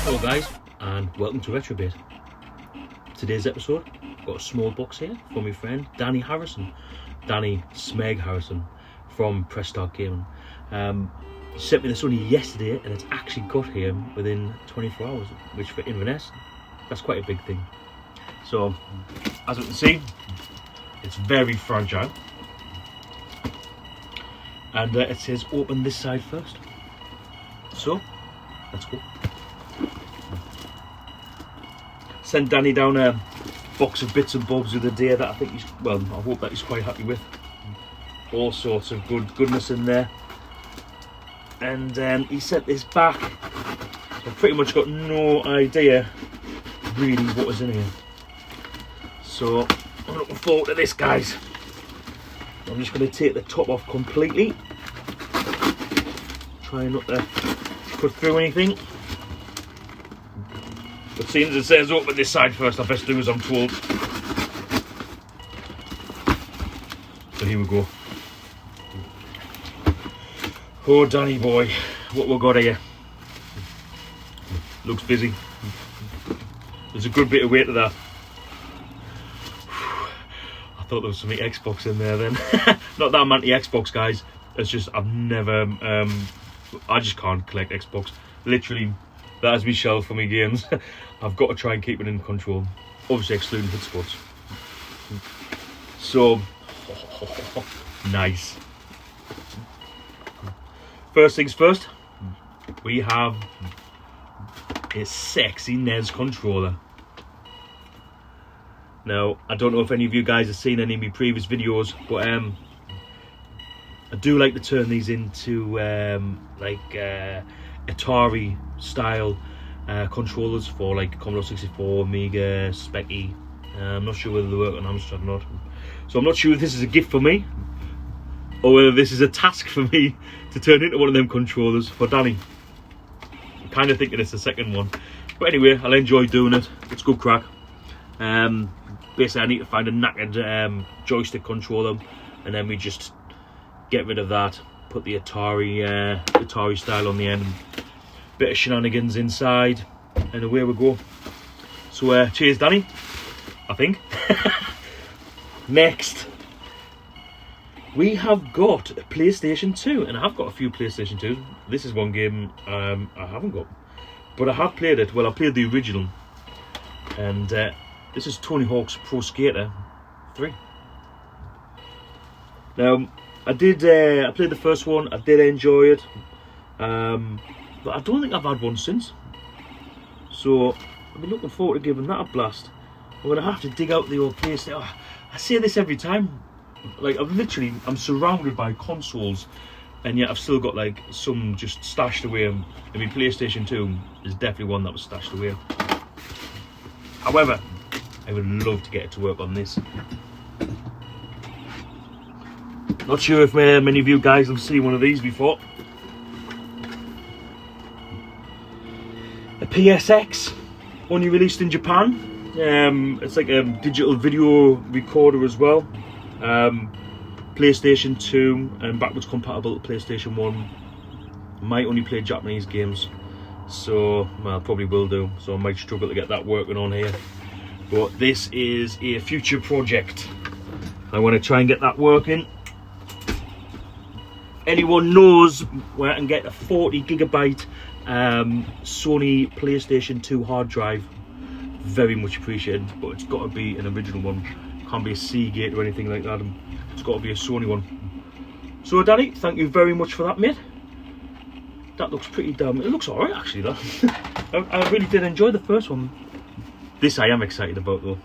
Hello guys, and welcome to Retrobit. Today's episode, I've got a small box here from my friend Danny Harrison, Danny Smeg Harrison from Press Start Gaming. He sent me this only yesterday and it's actually got here within 24 hours, which for Inverness, that's quite a big thing. So, as you can see, it's very fragile. And it says open this side first. So, let's go. Sent Danny down a box of bits and bobs of the day that I think he's, well, I hope that he's quite happy with. All sorts of goodness in there. And he sent this back. So I've pretty much got no idea really what was in here. So I'm looking forward to this, guys. I'm just going to take the top off completely. Try not to cut through anything. But seeing as it says open this side first, I best do as I'm told. So here we go. Oh, Danny boy, what we got here? Looks busy. There's a good bit of weight to that. I thought there was something Xbox in there then. Not that I'm anti-Xbox, guys. It's just I've never, I just can't collect Xbox. Literally, that is my shelf for my games. I've got to try and keep it in control. Obviously excluding hit spots. So, nice. First things first, we have a sexy NES controller. Now, I don't know if any of you guys have seen any of my previous videos, but I do like to turn these into Atari style controllers for like Commodore 64, Amiga, Speccy. I'm not sure whether they work on Amstrad or not. So I'm not sure if this is a gift for me or whether this is a task for me to turn into one of them controllers for Danny. I'm kind of thinking it's the second one. But anyway, I'll enjoy doing it. It's good crack. Basically, I need to find a knackered joystick controller, and then we just get rid of that, put the Atari style on the end, bit of shenanigans inside, and away we go. So cheers, Danny, I think. Next, we have got a PlayStation 2, and I have got a few PlayStation 2s. This is one game I haven't got, but I have played it. Well, I played the original, and this is Tony Hawk's Pro Skater 3. Now, I played the first one. I did enjoy it, but I don't think I've had one since. So I've been looking forward to giving that a blast. I'm gonna have to dig out the old PlayStation. Oh, I say this every time. Like I'm surrounded by consoles, and yet I've still got like some just stashed away. And my PlayStation 2 is definitely one that was stashed away. However, I would love to get it to work on this. Not sure if many of you guys have seen one of these before. A PSX, only released in Japan. It's like a digital video recorder as well. PlayStation 2 and backwards compatible to PlayStation 1. Might only play Japanese games, so well, probably will do. So I might struggle to get that working on here. But this is a future project. I want to try and get that working. Anyone knows where I can get a 40GB Sony PlayStation 2 hard drive, very much appreciated, but it's got to be an original one. Can't be a Seagate or anything like that. It's got to be a Sony one. So Danny, thank you very much for that, mate. That looks pretty damn, it looks alright actually, that. I really did enjoy the first one. This I am excited about though.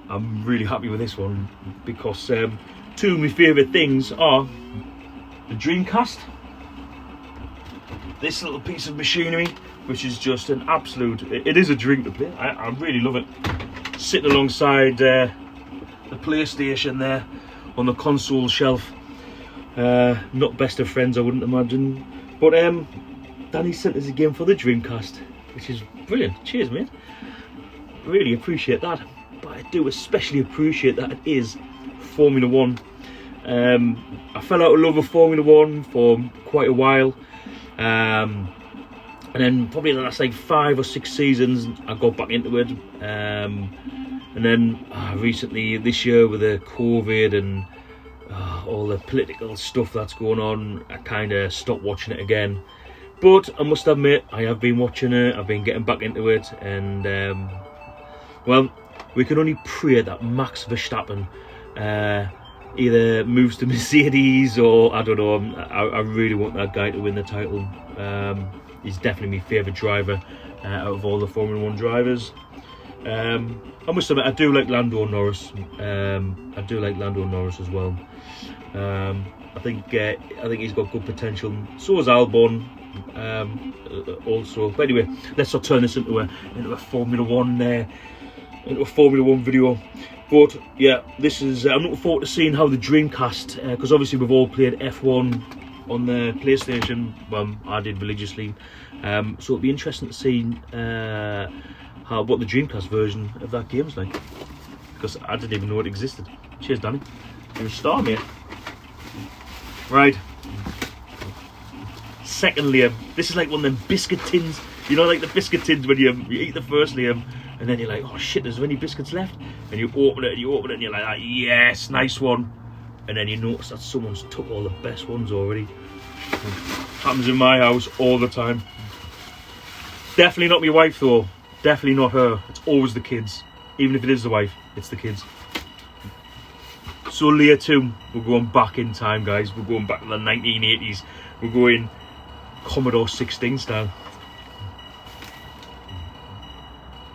I'm really happy with this one because two of my favourite things are the Dreamcast, this little piece of machinery, which is just an absolute, it is a dream to play. I really love it. Sitting alongside the PlayStation there on the console shelf. Not best of friends, I wouldn't imagine. But Danny sent us a game for the Dreamcast, which is brilliant. Cheers, mate. Really appreciate that. But I do especially appreciate that it is Formula 1. I fell out of love with Formula 1 for quite a while. I And then probably the last like 5 or 6 seasons, I got back into it. And then recently this year with the COVID and all the political stuff that's going on, I kind of stopped watching it again. But I must admit, I have been watching it. I've been getting back into it, and well, we can only pray that Max Verstappen either moves to Mercedes, or I don't know. I really want that guy to win the title. He's definitely my favourite driver out of all the Formula 1 drivers. I must admit, I do like Lando Norris. I do like Lando Norris as well. I think he's got good potential. So has Albon. Also, but anyway, let's not turn this into a Formula 1 video. But yeah, this is. I'm looking forward to seeing how the Dreamcast, because obviously we've all played F1 on the PlayStation. Well, I did religiously. So it'll be interesting to see what the Dreamcast version of that game's like, because I didn't even know it existed. Cheers, Danny. You're a star, mate. Right. Second layer. This is like one of them biscuit tins. You know, like the biscuit tins when you eat the first layer, and then you're like, oh shit, there's any biscuits left? And you open it, and you're like, yes, nice one. And then you notice that someone's took all the best ones already. Happens in my house all the time. Definitely not my wife though. Definitely not her. It's always the kids. Even if it is the wife, it's the kids. So layer 2, we're going back in time, guys. We're going back to the 1980s. We're going Commodore 16 style.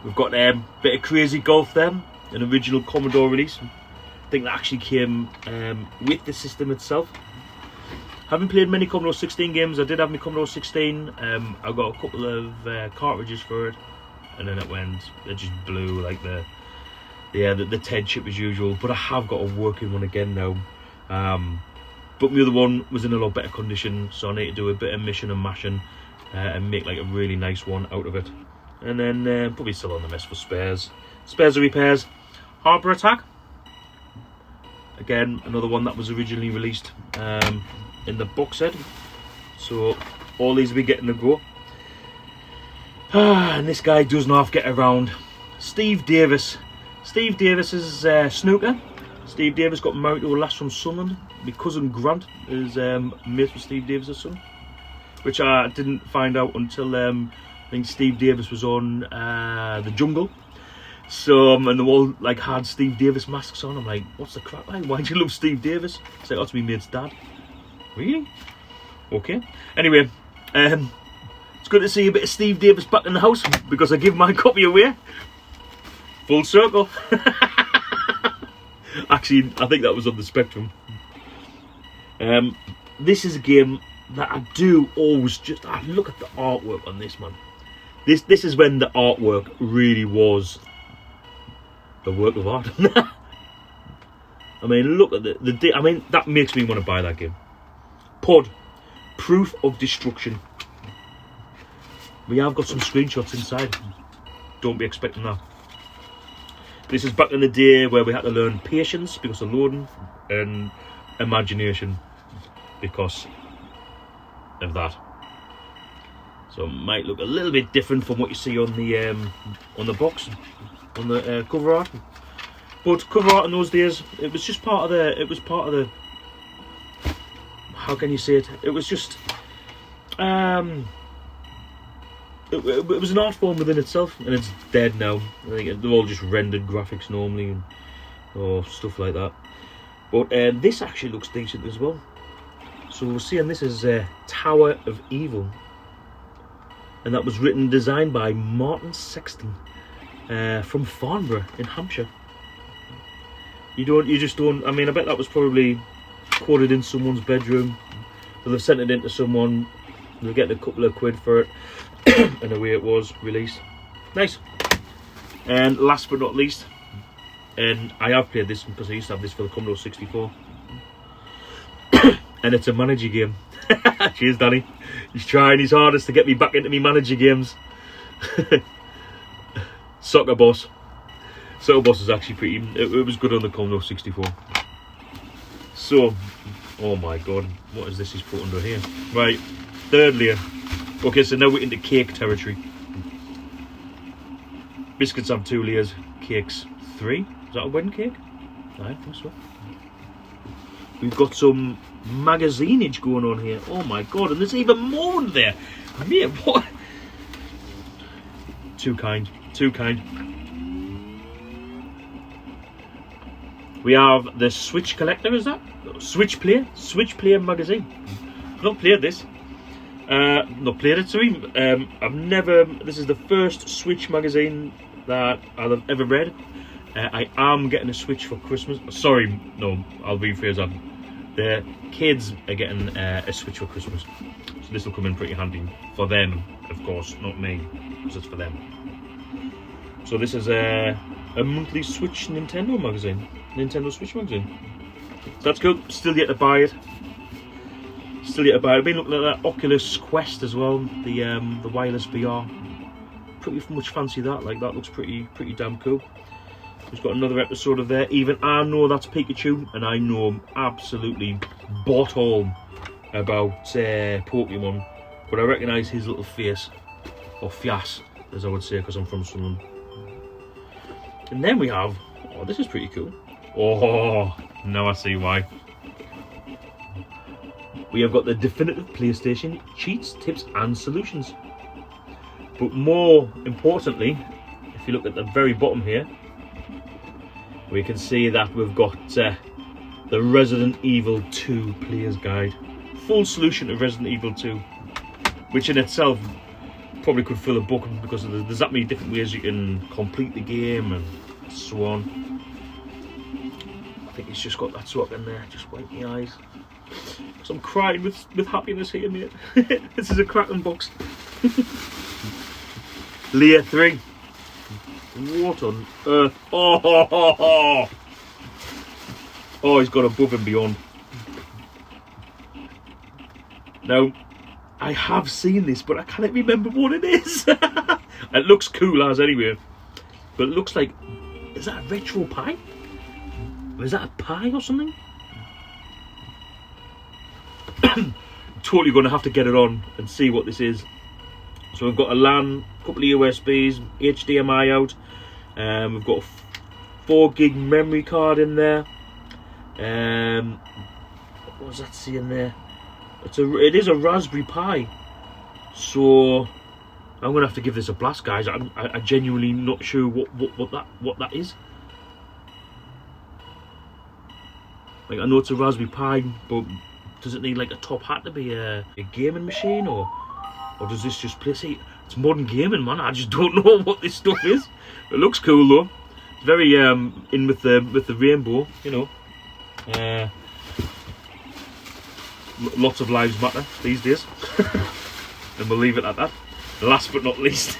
We've got a bit of Crazy Golf there, an original Commodore release. I think that actually came with the system itself. Haven't played many Commodore 16 games. I did have my Commodore 16. I got a couple of cartridges for it, and then it just blew like the TED chip as usual. But I have got a working one again now. But my other one was in a lot better condition, so I need to do a bit of mission and mashing and make like a really nice one out of it. And then probably still on the mess for spares and repairs. Harbour Attack, again another one that was originally released in the box set, so all these will be getting a go. And this guy does not get around. Steve Davis is snooker. Steve Davis got married to a lass from Sunderland. My cousin Grant is mate with Steve Davis' son, which I didn't find out until I think Steve Davis was on The Jungle. So and they all like had Steve Davis masks on. I'm like, what's the crap like? Why do you love Steve Davis? It's like, oh, it's my mate's dad. Really? Okay. Anyway, it's good to see a bit of Steve Davis back in the house, because I give my copy away. Full circle. Actually, I think that was on the Spectrum. This is a game that I do always just look at the artwork on this, man. This is when the artwork really was a work of art. I mean, look at I mean, that makes me want to buy that game. Pod, Proof of Destruction. We have got some screenshots inside. Don't be expecting that. This is back in the day where we had to learn patience because of loading, and imagination because of that. So it might look a little bit different from what you see on the box, on the cover art. But cover art in those days, it was just part of the. How can you say it? It was just. It was an art form within itself, and it's dead now. I think they're all just rendered graphics normally, or stuff like that. But this actually looks decent as well. So we're seeing this is Tower of Evil, and that was written and designed by Martin Sexton from Farnborough in Hampshire. You just don't. I mean, I bet that was probably quoted in someone's bedroom. So they've sent it into someone. They're getting a couple of quid for it. And away it was, released. Nice. And last but not least, and I have played this because I used to have this for the Commodore 64. And it's a manager game. Cheers, Danny. He's trying his hardest to get me back into me manager games. Soccer Boss. Soccer Boss is actually pretty. It was good on the Commodore 64. So, oh my god, what is this he's put under here? Right, third layer. Okay, so now we're into cake territory. Biscuits have 2 layers, cakes 3. Is that a wedding cake? I think so. We've got some magazinage going on here. Oh my god, and there's even more in there. Mate, what? Too kind, too kind. We have the Switch Collector, is that? Switch Player magazine. I've not played this. Not played it, sorry. I've never. This is the first Switch magazine that I've ever read. I am getting a Switch for Christmas. Sorry, no, I'll rephrase that. The kids are getting a Switch for Christmas, so this will come in pretty handy for them, of course, not me, because it's for them. So this is a monthly Switch Nintendo magazine, Nintendo Switch magazine. So that's cool. Still yet to buy it. Still yet to buy it. I've been looking at that Oculus Quest as well, the wireless VR. Pretty much fancy that. Like that looks pretty damn cool. We've got another episode of there. Even I know that's Pikachu, and I know I'm absolutely bottom about Pokemon, but I recognise his little face, or fias, as I would say, because I'm from Sunderland. And then we have, oh, this is pretty cool. Oh, now I see why. We have got the definitive PlayStation cheats, tips, and solutions. But more importantly, if you look at the very bottom here, we can see that we've got the Resident Evil 2 Player's Guide. Full solution to Resident Evil 2, which in itself probably could fill a book because there's that many different ways you can complete the game and so on. I think he's just got that swap in there, just wipe my eyes. Because I'm crying with happiness here, mate. This is a cracking box. Layer 3. What on earth? Oh, he's got above and beyond. Now, I have seen this, but I can't remember what it is. It looks cool as anyway. But it looks like, is that a retro pie? Or is that a pie or something? Totally going to have to get it on and see what this is. So we've got a LAN, a couple of USBs, HDMI out. We've got a 4 gig memory card in there. What does that say in there? It is a Raspberry Pi. So I'm gonna have to give this a blast, guys. I'm genuinely not sure what that is. Like, I know it's a Raspberry Pi, but does it need like a top hat to be a gaming machine, or does this just play? See, it's modern gaming, man. I just don't know what this stuff is. It looks cool though. It's very in with the rainbow, you know. Lots of lives matter these days, and we'll leave it at that. Last but not least,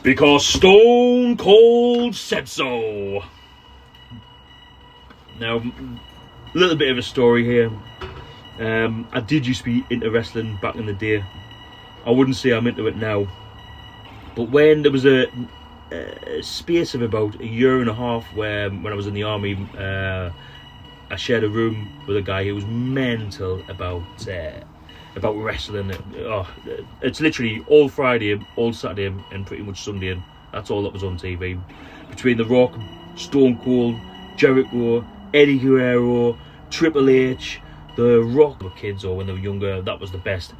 because Stone Cold said so. Now, a little bit of a story here. I did used to be into wrestling back in the day. I wouldn't say I'm into it now, but when there was a space of about a year and a half when I was in the army, I shared a room with a guy who was mental about wrestling. It's literally all Friday, all Saturday, and pretty much Sunday, and that's all that was on TV. Between The Rock, Stone Cold, Jericho, Eddie Guerrero, Triple H, The Rock. When they were kids or when they were younger, that was the best.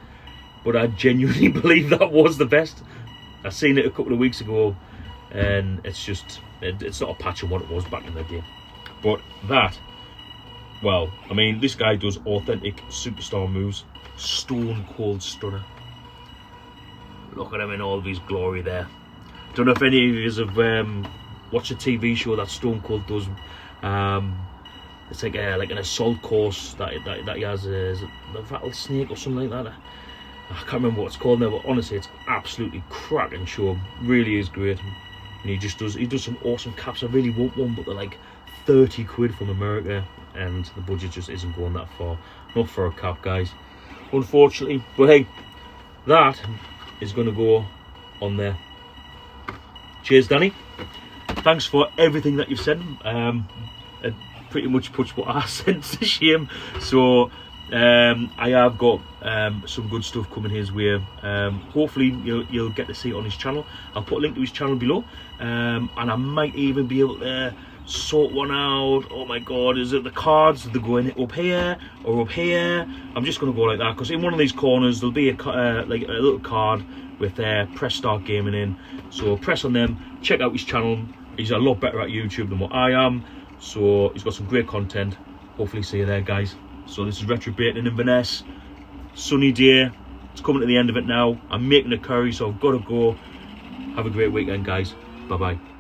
But I genuinely believe that was the best. I seen it a couple of weeks ago, and it's just, it's not a patch on what it was back in the day. But that, well, I mean, this guy does authentic superstar moves. Stone Cold Stunner. Look at him in all of his glory there. Don't know if any of you have watched a TV show that Stone Cold does. It's like an assault course that he has. Is it the Rattlesnake or something like that? I can't remember what it's called now, but honestly, it's absolutely cracking show. Really is great. And he does some awesome caps. I really want one, but they're like 30 quid from America, and the budget just isn't going that far. Not for a cap, guys, unfortunately. But hey, that is going to go on there. Cheers, Danny. Thanks for everything that you've said. It pretty much puts what I said to shame. So I have got some good stuff coming his way. Hopefully you'll get to see it on his channel. I'll put a link to his channel below, and I might even be able to sort one out. Oh my god, is it the cards? They're going up here or up here? I'm just going to go like that, because in one of these corners there'll be like a little card with Press Start Gaming in. So press on them, check out his channel. He's a lot better at YouTube than what I am, so he's got some great content. Hopefully see you there, guys. So this is Retro Bacon in Inverness. Sunny day. It's coming to the end of it now. I'm making a curry, so I've got to go. Have a great weekend, guys. Bye bye.